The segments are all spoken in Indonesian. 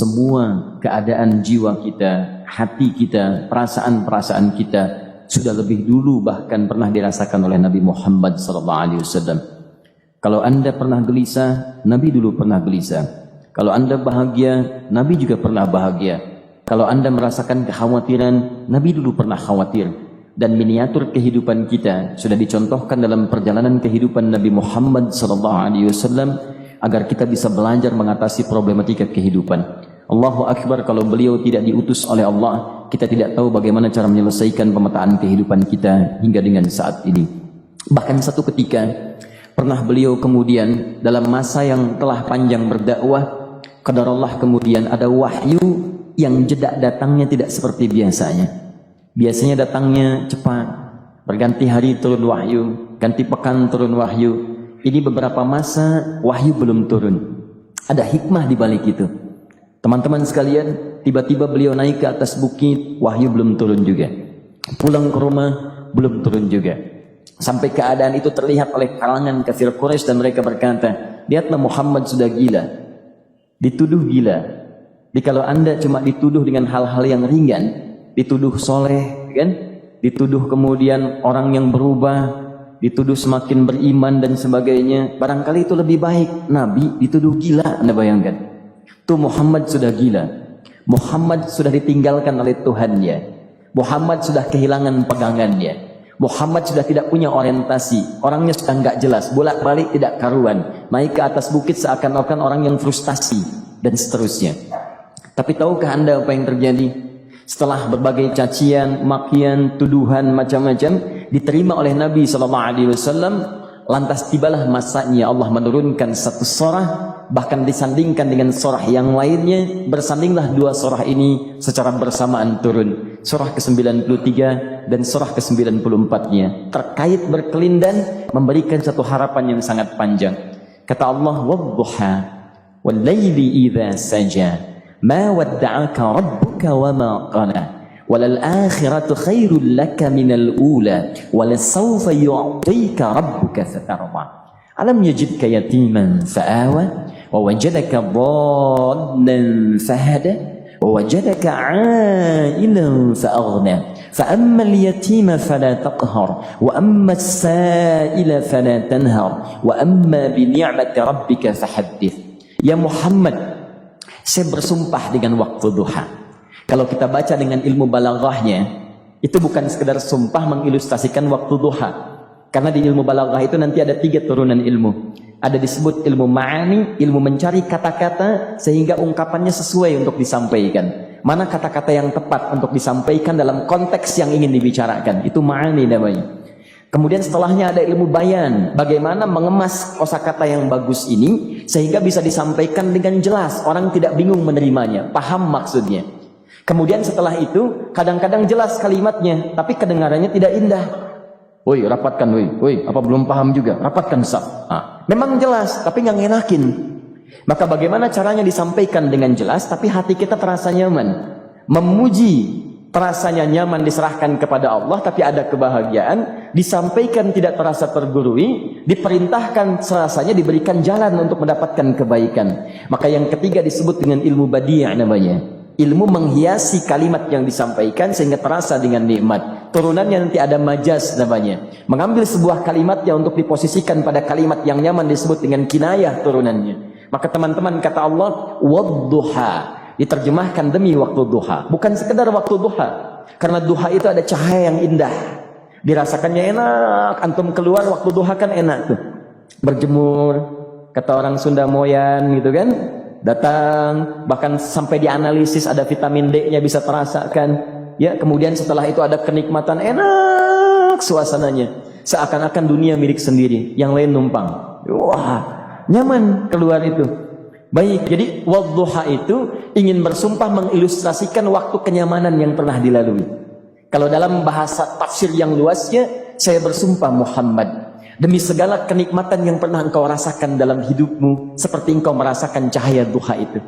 semua keadaan jiwa kita, hati kita, perasaan-perasaan kita sudah lebih dulu bahkan pernah dirasakan oleh Nabi Muhammad SAW. Kalau Anda pernah gelisah, Nabi dulu pernah gelisah. Kalau Anda bahagia, Nabi juga pernah bahagia. Kalau Anda merasakan kekhawatiran, Nabi dulu pernah khawatir. Dan miniatur kehidupan kita sudah dicontohkan dalam perjalanan kehidupan Nabi Muhammad SAW agar kita bisa belajar mengatasi problematika kehidupan. Allahu Akbar, kalau beliau tidak diutus oleh Allah, kita tidak tahu bagaimana cara menyelesaikan pemetaan kehidupan kita hingga dengan saat ini. Bahkan satu ketika pernah beliau kemudian dalam masa yang telah panjang berdakwah, qadarullah kemudian ada wahyu yang jeda datangnya tidak seperti biasanya. Biasanya datangnya cepat, berganti hari turun wahyu, ganti pekan turun wahyu. Ini beberapa masa wahyu belum turun. Ada hikmah di balik itu. Teman-teman sekalian, tiba-tiba beliau naik ke atas bukit, wahyu belum turun juga. Pulang ke rumah, belum turun juga. Sampai keadaan itu terlihat oleh kalangan kafir Quraisy dan mereka berkata, lihatlah Muhammad sudah gila. Dituduh gila. Jadi kalau Anda cuma dituduh dengan hal-hal yang ringan, dituduh soleh, kan? Dituduh kemudian orang yang berubah, dituduh semakin beriman dan sebagainya. Barangkali itu lebih baik. Nabi dituduh gila, Anda bayangkan. Tuh Muhammad sudah gila. Muhammad sudah ditinggalkan oleh Tuhannya. Muhammad sudah kehilangan pegangannya. Muhammad sudah tidak punya orientasi. Orangnya sudah nggak jelas, bolak-balik tidak karuan. Naik ke atas bukit seakan-akan orang yang frustasi dan seterusnya. Tapi tahukah Anda apa yang terjadi? Setelah berbagai cacian, makian, tuduhan macam-macam diterima oleh Nabi SAW, lantas tibalah masanya Allah menurunkan satu surah, bahkan disandingkan dengan surah yang lainnya. Bersandinglah dua surah ini secara bersamaan turun, surah ke-93 dan surah ke-94-nya, terkait berkelindan memberikan satu harapan yang sangat panjang. Kata Allah, wadduha wal-laili idza saja ma wadda'aka rabbuka wa ma qala walal akhiratu khairul laka minal ula walasawfa yu'tika rabbuka fatarda alam yajidka yatiman fa'awa wa wajadaka dhallan fahada wa wajadaka 'ailan fa'aghna fa ammal yatima fala taqhar wa ammas sa'ila fala tanhar wa amma bi ni'mati rabbika fahaddits. Ya Muhammad, saya bersumpah dengan waktu duha. Kalau kita baca dengan ilmu balaghahnya, itu bukan sekedar sumpah mengilustrasikan waktu duha. Karena di ilmu balaghah itu nanti ada 3 turunan ilmu. Ada disebut ilmu ma'ani, ilmu mencari kata-kata sehingga ungkapannya sesuai untuk disampaikan. Mana kata-kata yang tepat untuk disampaikan dalam konteks yang ingin dibicarakan. Itu ma'ani namanya. Kemudian setelahnya ada ilmu bayan, bagaimana mengemas kosakata yang bagus ini sehingga bisa disampaikan dengan jelas, orang tidak bingung menerimanya, paham maksudnya. Kemudian setelah itu kadang-kadang jelas kalimatnya, tapi kedengarannya tidak indah. Woi, rapatkan, woi, apa belum paham juga? Rapatkan sah. Memang jelas, tapi nggak ngenakin. Maka bagaimana caranya disampaikan dengan jelas, tapi hati kita terasa nyaman, memuji. Rasanya nyaman diserahkan kepada Allah, tapi ada kebahagiaan, disampaikan tidak terasa tergurui, diperintahkan serasanya diberikan jalan untuk mendapatkan kebaikan. Maka yang ketiga disebut dengan ilmu badi' namanya. Ilmu menghiasi kalimat yang disampaikan sehingga terasa dengan nikmat. Turunannya nanti ada majaz namanya. Mengambil sebuah kalimatnya untuk diposisikan pada kalimat yang nyaman disebut dengan kinayah turunannya. Maka teman-teman kata Allah, wadduha. Diterjemahkan demi waktu duha, bukan sekedar waktu duha, karena duha itu ada cahaya yang indah, dirasakannya enak. Antum keluar waktu duha kan enak tuh, berjemur, kata orang Sunda moyan gitu kan, datang, bahkan sampai dianalisis ada vitamin D-nya bisa terasakan, ya. Kemudian setelah itu ada kenikmatan, enak suasananya, seakan-akan dunia milik sendiri, yang lain numpang. Wah, nyaman keluar itu. Baik, jadi wadduha itu ingin bersumpah mengilustrasikan waktu kenyamanan yang pernah dilalui. Kalau dalam bahasa tafsir yang luasnya, saya bersumpah Muhammad, demi segala kenikmatan yang pernah engkau rasakan dalam hidupmu, seperti engkau merasakan cahaya duha itu.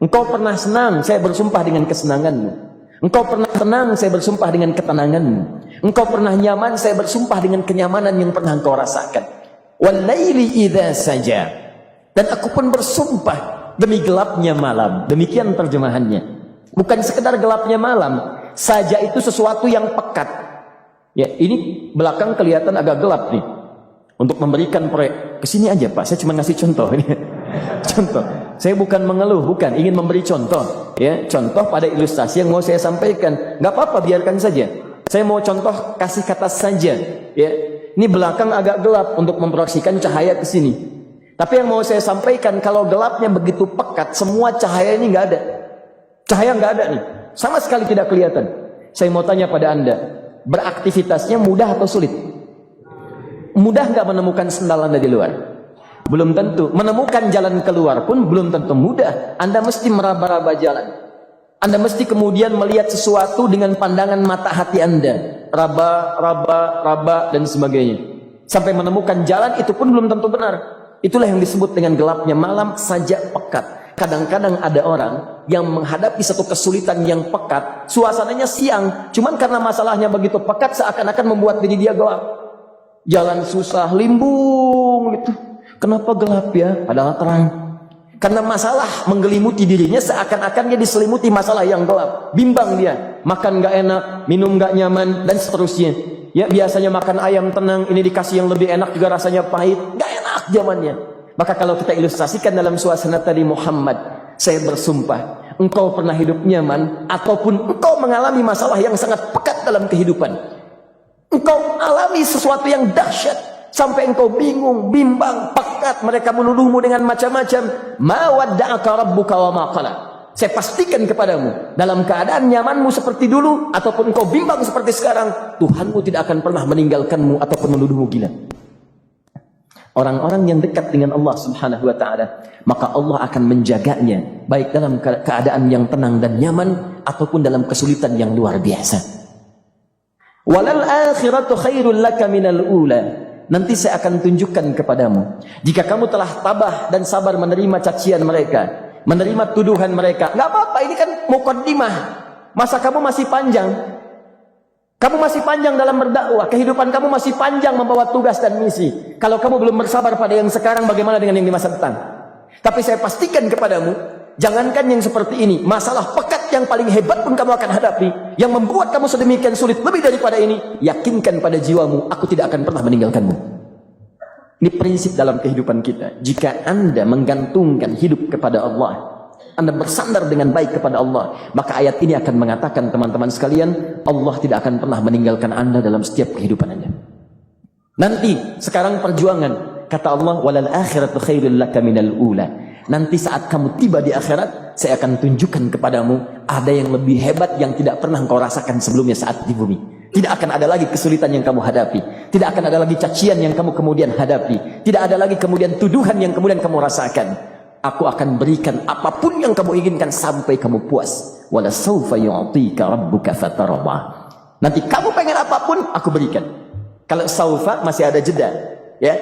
Engkau pernah senang, saya bersumpah dengan kesenanganmu. Engkau pernah tenang, saya bersumpah dengan ketenanganmu. Engkau pernah nyaman, saya bersumpah dengan kenyamanan yang pernah engkau rasakan. Wal laili idza saja. Dan aku pun bersumpah demi gelapnya malam. Demikian terjemahannya. Bukan sekedar gelapnya malam, saja itu sesuatu yang pekat. Ya, ini belakang kelihatan agak gelap nih. Untuk memberikan proyek, kesini aja Pak, saya cuma ngasih contoh ini. Contoh, saya bukan mengeluh, bukan, ingin memberi contoh. Ya, contoh pada ilustrasi yang mau saya sampaikan. Nggak apa-apa, biarkan saja. Saya mau contoh kasih kata saja. Ya, ini belakang agak gelap untuk memproyeksikan cahaya ke sini. Tapi yang mau saya sampaikan, kalau gelapnya begitu pekat, semua cahaya ini nggak ada. Cahaya nggak ada nih, sama sekali tidak kelihatan. Saya mau tanya pada Anda, beraktivitasnya mudah atau sulit? Mudah nggak menemukan sendal Anda di luar? Belum tentu. Menemukan jalan keluar pun belum tentu mudah. Anda mesti meraba-raba jalan. Anda mesti kemudian melihat sesuatu dengan pandangan mata hati Anda. Raba, dan sebagainya. Sampai menemukan jalan itu pun belum tentu benar. Itulah yang disebut dengan gelapnya malam saja pekat. Kadang-kadang ada orang yang menghadapi satu kesulitan yang pekat. Suasananya siang. Cuman karena masalahnya begitu pekat seakan-akan membuat diri dia gelap. Jalan susah, limbung gitu. Kenapa gelap ya? Padahal terang. Karena masalah menggelimuti dirinya seakan-akan dia diselimuti masalah yang gelap. Bimbang dia. Makan gak enak, minum gak nyaman, dan seterusnya. Ya, biasanya makan ayam tenang, ini dikasih yang lebih enak juga rasanya pahit. Gak enak zamannya. Maka kalau kita ilustrasikan dalam suasana tadi Muhammad, saya bersumpah, engkau pernah hidup nyaman, ataupun engkau mengalami masalah yang sangat pekat dalam kehidupan. Engkau alami sesuatu yang dahsyat sampai engkau bingung, bimbang, pekat, mereka menuduhmu dengan macam-macam. Ma wadda'aka rabbuka wa ma qala. Saya pastikan kepadamu, dalam keadaan nyamanmu seperti dulu ataupun engkau bimbang seperti sekarang, Tuhanmu tidak akan pernah meninggalkanmu ataupun menuduhmu gila. Orang-orang yang dekat dengan Allah Subhanahu wa taala, maka Allah akan menjaganya baik dalam keadaan yang tenang dan nyaman ataupun dalam kesulitan yang luar biasa. Walal akhiratu khairul laka minal ula. Nanti saya akan tunjukkan kepadamu, jika kamu telah tabah dan sabar menerima cacian mereka, menerima tuduhan mereka, nggak apa-apa, ini kan muqaddimah. Masa kamu masih panjang. Kamu masih panjang dalam berdakwah, kehidupan kamu masih panjang membawa tugas dan misi. Kalau kamu belum bersabar pada yang sekarang, bagaimana dengan yang di masa depan? Tapi saya pastikan kepadamu, jangankan yang seperti ini, masalah pekat yang paling hebat pun kamu akan hadapi, yang membuat kamu sedemikian sulit lebih daripada ini, yakinkan pada jiwamu, aku tidak akan pernah meninggalkanmu. Ini prinsip dalam kehidupan kita. Jika Anda menggantungkan hidup kepada Allah, Anda bersandar dengan baik kepada Allah, maka ayat ini akan mengatakan, teman-teman sekalian, Allah tidak akan pernah meninggalkan Anda dalam setiap kehidupan Anda. Nanti, sekarang perjuangan, kata Allah, walal akhiratu khairul laka minal ula. Nanti saat kamu tiba di akhirat, saya akan tunjukkan kepadamu ada yang lebih hebat yang tidak pernah engkau rasakan sebelumnya saat di bumi. Tidak akan ada lagi kesulitan yang kamu hadapi. Tidak akan ada lagi cacian yang kamu kemudian hadapi. Tidak ada lagi kemudian tuduhan yang kemudian kamu rasakan. Aku akan berikan apapun yang kamu inginkan sampai kamu puas. Wala sawfa yu'tika rabbuka fatardah. Nanti kamu pengen apapun, aku berikan. Kalau saufa masih ada jeda, ya.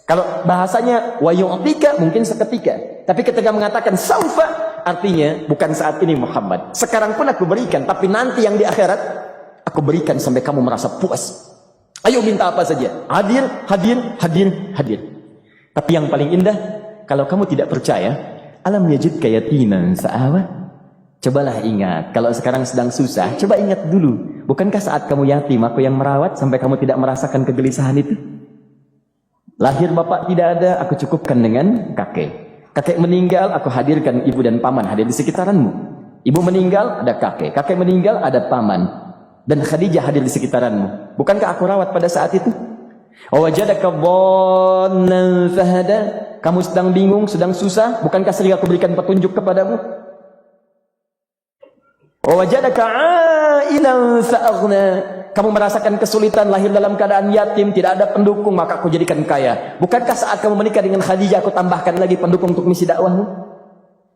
Kalau bahasanya wa yu'tika mungkin seketika. Tapi ketika mengatakan saufa, artinya bukan saat ini Muhammad. Sekarang pun aku berikan, tapi nanti yang di akhirat aku berikan sampai kamu merasa puas. Ayo minta apa saja. Hadir, hadir, hadir, hadir. Tapi yang paling indah, kalau kamu tidak percaya, alam yajidka yatiman fa'awa. Cobalah ingat, kalau sekarang sedang susah, coba ingat dulu. Bukankah saat kamu yatim, aku yang merawat sampai kamu tidak merasakan kegelisahan itu? Lahir bapak tidak ada, aku cukupkan dengan kakek. Kakek meninggal, aku hadirkan ibu dan paman hadir di sekitaranmu. Ibu meninggal, ada kakek. Kakek meninggal, ada paman. Dan Khadijah hadir di sekitaranmu. Bukankah aku rawat pada saat itu? Wajadaka dhannan fahada. Kamu sedang bingung, sedang susah, bukankah sering aku berikan petunjuk kepadamu? Wajadaka ailan fa'aghna. Kamu merasakan kesulitan, lahir dalam keadaan yatim, tidak ada pendukung, maka aku jadikan kaya. Bukankah saat kamu menikah dengan Khadijah, aku tambahkan lagi pendukung untuk misi dakwahmu?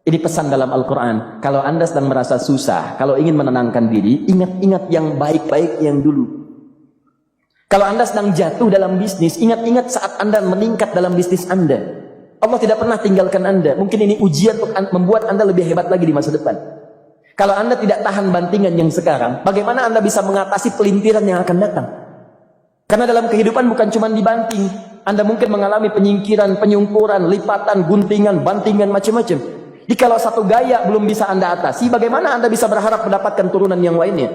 Ini pesan dalam Al-Quran. Kalau Anda sedang merasa susah, kalau ingin menenangkan diri, ingat-ingat yang baik-baik yang dulu. Kalau Anda sedang jatuh dalam bisnis, ingat-ingat saat Anda meningkat dalam bisnis Anda. Allah tidak pernah tinggalkan Anda. Mungkin ini ujian untuk membuat Anda lebih hebat lagi di masa depan. Kalau Anda tidak tahan bantingan yang sekarang, bagaimana Anda bisa mengatasi pelintiran yang akan datang? Karena dalam kehidupan bukan cuma dibanting. Anda mungkin mengalami penyingkiran, penyungkuran, lipatan, guntingan, bantingan, macam-macam. Jikalau satu gaya belum bisa Anda atasi, bagaimana Anda bisa berharap mendapatkan turunan yang lainnya?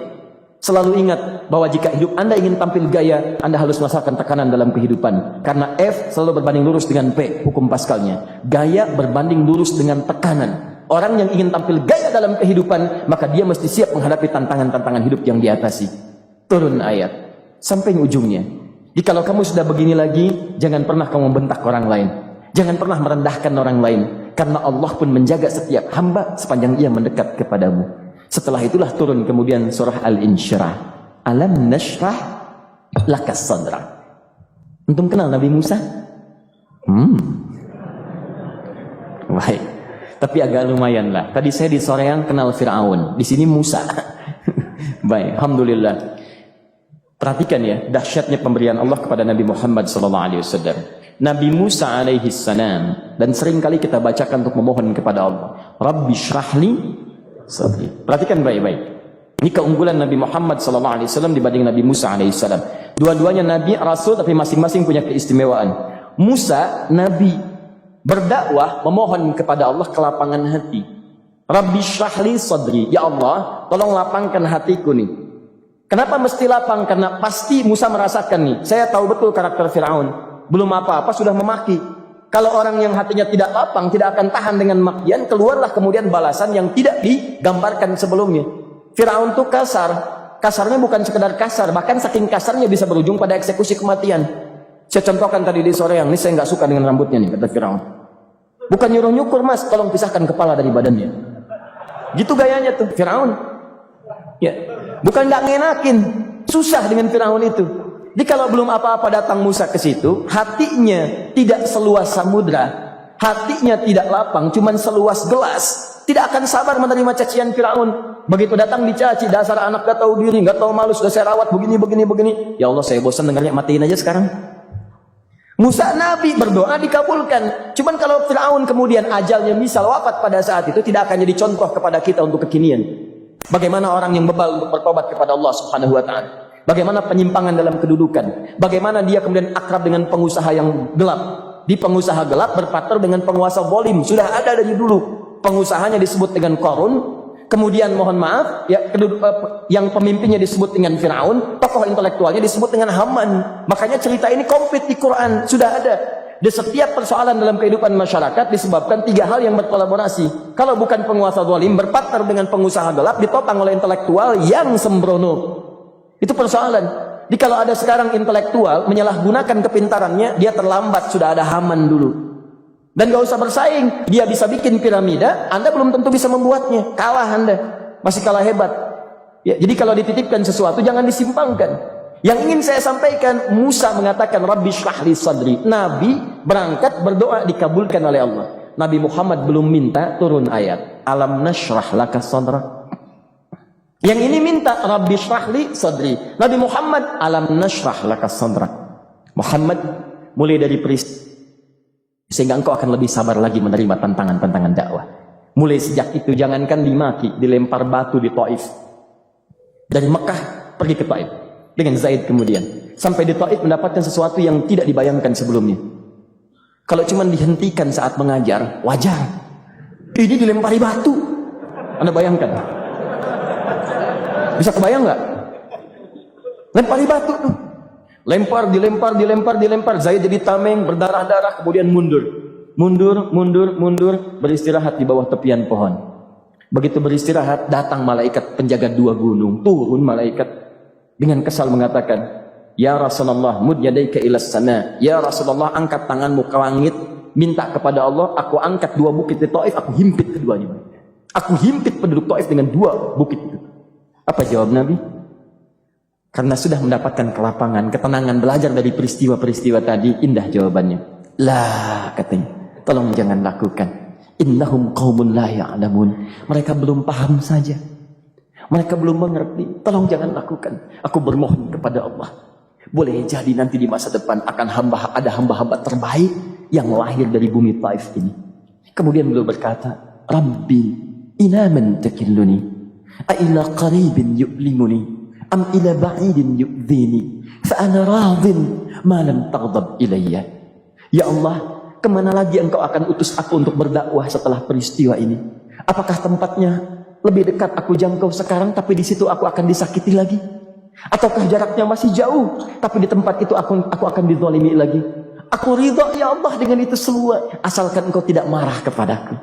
Selalu ingat bahwa jika hidup Anda ingin tampil gaya, Anda harus merasakan tekanan dalam kehidupan. Karena F selalu berbanding lurus dengan P, hukum Pascalnya. Gaya berbanding lurus dengan tekanan. Orang yang ingin tampil gaya dalam kehidupan, maka dia mesti siap menghadapi tantangan-tantangan hidup yang diatasi. Turun ayat sampai ujungnya. Jikalau kamu sudah begini lagi, jangan pernah kamu membentak orang lain. Jangan pernah merendahkan orang lain, karena Allah pun menjaga setiap hamba sepanjang ia mendekat kepadamu. Setelah itulah turun kemudian surah Al-Insyirah. Alam nashrah lakas sadra. Antum kenal Nabi Musa? Baik. Tapi agak lumayan lah. Tadi saya di Soreang kenal Fir'aun, di sini Musa. Baik, alhamdulillah. Perhatikan ya, dahsyatnya pemberian Allah kepada Nabi Muhammad SAW. Nabi Musa alaihi salam, dan sering kali kita bacakan untuk memohon kepada Allah, Rabbi syrahli sadri. Perhatikan baik-baik. Ini keunggulan Nabi Muhammad SAW dibanding Nabi Musa alaihi salam. Dua-duanya Nabi, Rasul, tapi masing-masing punya keistimewaan. Musa, Nabi, berdakwah, memohon kepada Allah kelapangan hati. Rabbi syrahli sadri. Ya Allah, tolong lapangkan hatiku nih. Kenapa mesti lapang? Karena pasti Musa merasakan nih, saya tahu betul karakter Fir'aun. Belum apa-apa sudah memaki. Kalau orang yang hatinya tidak lapang, tidak akan tahan dengan makian, keluarlah kemudian balasan yang tidak digambarkan sebelumnya. Firaun itu kasar. Kasarnya bukan sekedar kasar, bahkan saking kasarnya bisa berujung pada eksekusi kematian. Saya contohkan tadi di Soreang, ini saya nggak suka dengan rambutnya nih, kata Firaun. Bukan nyuruh-nyukur mas, tolong pisahkan kepala dari badannya. Gitu gayanya tuh Firaun. Ya, bukan nggak ngenakin, susah dengan Firaun itu. Jadi kalau belum apa-apa datang Musa ke situ, hatinya tidak seluas samudra, hatinya tidak lapang, cuman seluas gelas, tidak akan sabar menerima cacian Firaun. Begitu datang dicaci, dasar anak gak tahu diri, gak tahu malu, sudah saya rawat begini. Ya Allah, saya bosan dengarnya, matiin aja sekarang. Musa Nabi berdoa dikabulkan. Cuman kalau Firaun kemudian ajalnya misal wafat pada saat itu, tidak akan jadi contoh kepada kita untuk kekinian. Bagaimana orang yang bebal untuk bertobat kepada Allah Subhanahu wa ta'ala. Bagaimana penyimpangan dalam kedudukan. Bagaimana dia kemudian akrab dengan pengusaha yang gelap. Di pengusaha gelap berpartner dengan penguasa zalim. Sudah ada dari dulu. Pengusahanya disebut dengan Qarun. Kemudian mohon maaf, ya, yang pemimpinnya disebut dengan Fir'aun. Tokoh intelektualnya disebut dengan Haman. Makanya cerita ini komplit di Quran. Sudah ada. Di setiap persoalan dalam kehidupan masyarakat disebabkan tiga hal yang berkolaborasi. Kalau bukan penguasa zalim, berpartner dengan pengusaha gelap, ditopang oleh intelektual yang sembrono. Itu persoalan. Jadi kalau ada sekarang intelektual menyalahgunakan kepintarannya, dia terlambat, sudah ada Haman dulu. Dan gak usah bersaing, dia bisa bikin piramida, Anda belum tentu bisa membuatnya. Kalah Anda, masih kalah hebat. Ya, jadi kalau dititipkan sesuatu jangan disimpangkan. Yang ingin saya sampaikan, Musa mengatakan Rabbi syrahli sadri. Nabi berangkat berdoa dikabulkan oleh Allah. Nabi Muhammad belum minta, turun ayat. Alam nashrah laka sadra. Yang ini minta Rabbi syrahli sadri. Nabi Muhammad alam nashrah laka sadra. Muhammad mulai dari peristiwa sehingga engkau akan lebih sabar lagi menerima tantangan-tantangan dakwah. Mulai sejak itu jangankan dimaki, dilempar batu di Taif. Dari Mekah pergi ke Taif dengan Zaid kemudian. Sampai di Taif mendapatkan sesuatu yang tidak dibayangkan sebelumnya. Kalau cuma dihentikan saat mengajar, wajar. Ini dilempari batu. Anda bayangkan? Bisa kebayang nggak? Lempari batu tuh. Dilempar. Zaid jadi tameng, berdarah-darah, kemudian mundur, beristirahat di bawah tepian pohon. Begitu beristirahat, datang malaikat penjaga dua gunung. Turun malaikat dengan kesal mengatakan, Ya Rasulullah, mud yadaika ilas sana. Ya Rasulullah, angkat tanganmu ke langit, minta kepada Allah, aku angkat dua bukit di Taif, aku himpit keduanya. Aku himpit penduduk Taif dengan dua bukit itu. Apa jawab Nabi? Karena sudah mendapatkan kelapangan, ketenangan, belajar dari peristiwa-peristiwa tadi, indah jawabannya. Lah, katanya, tolong jangan lakukan. Innahum qaumun la ya'lamun. Mereka belum paham saja. Mereka belum mengerti. Tolong jangan lakukan. Aku bermohon kepada Allah. Boleh jadi nanti di masa depan akan ada hamba-hamba terbaik yang lahir dari bumi Taif ini. Kemudian beliau berkata, Rabbi, ila man takilluni? A'ila qaribin yu'limuni am ila ba'idin yu'dhini fa ana radin ma lam taghdab ilayya. Ya Allah, kemana lagi engkau akan utus aku untuk berdakwah setelah peristiwa ini? Apakah tempatnya lebih dekat aku jangkau sekarang, tapi di situ aku akan disakiti lagi? Ataukah jaraknya masih jauh, tapi di tempat itu aku akan dizalimi lagi? Aku ridha ya Allah dengan itu semua, asalkan engkau tidak marah kepadaku.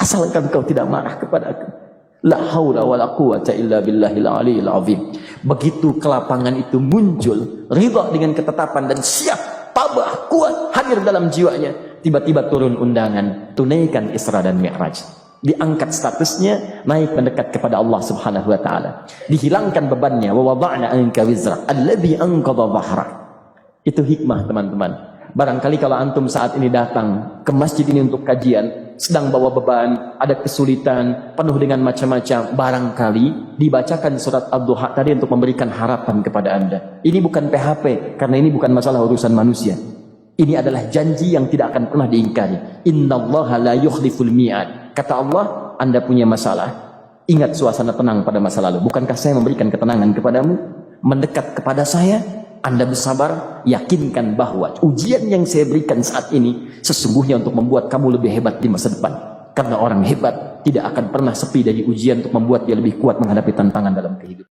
Asalkan engkau tidak marah kepadaku. La haula wala quwata illa billahil aliyil azim. Begitu kelapangan itu muncul, ridha dengan ketetapan dan siap, tabah, kuat, hadir dalam jiwanya. Tiba-tiba turun undangan, tunaikan Isra dan Mi'raj. Diangkat statusnya, naik mendekat kepada Allah Subhanahu wa taala. Dihilangkan bebannya, wa wada'na anka wizra alladhi anqadha dhahrak. Itu hikmah, teman-teman. Barangkali kalau antum saat ini datang ke masjid ini untuk kajian, sedang bawa beban, ada kesulitan, penuh dengan macam-macam, barangkali dibacakan surat Ad-Duha tadi untuk memberikan harapan kepada Anda. Ini bukan PHP, karena ini bukan masalah urusan manusia. Ini adalah janji yang tidak akan pernah diingkari. Innallaha la yukhliful mi'ad. Kata Allah, Anda punya masalah, ingat suasana tenang pada masa lalu. Bukankah saya memberikan ketenangan kepadamu? Mendekat kepada saya, Anda bersabar, yakinkan bahwa ujian yang saya berikan saat ini sesungguhnya untuk membuat kamu lebih hebat di masa depan. Karena orang hebat tidak akan pernah sepi dari ujian untuk membuat dia lebih kuat menghadapi tantangan dalam kehidupan.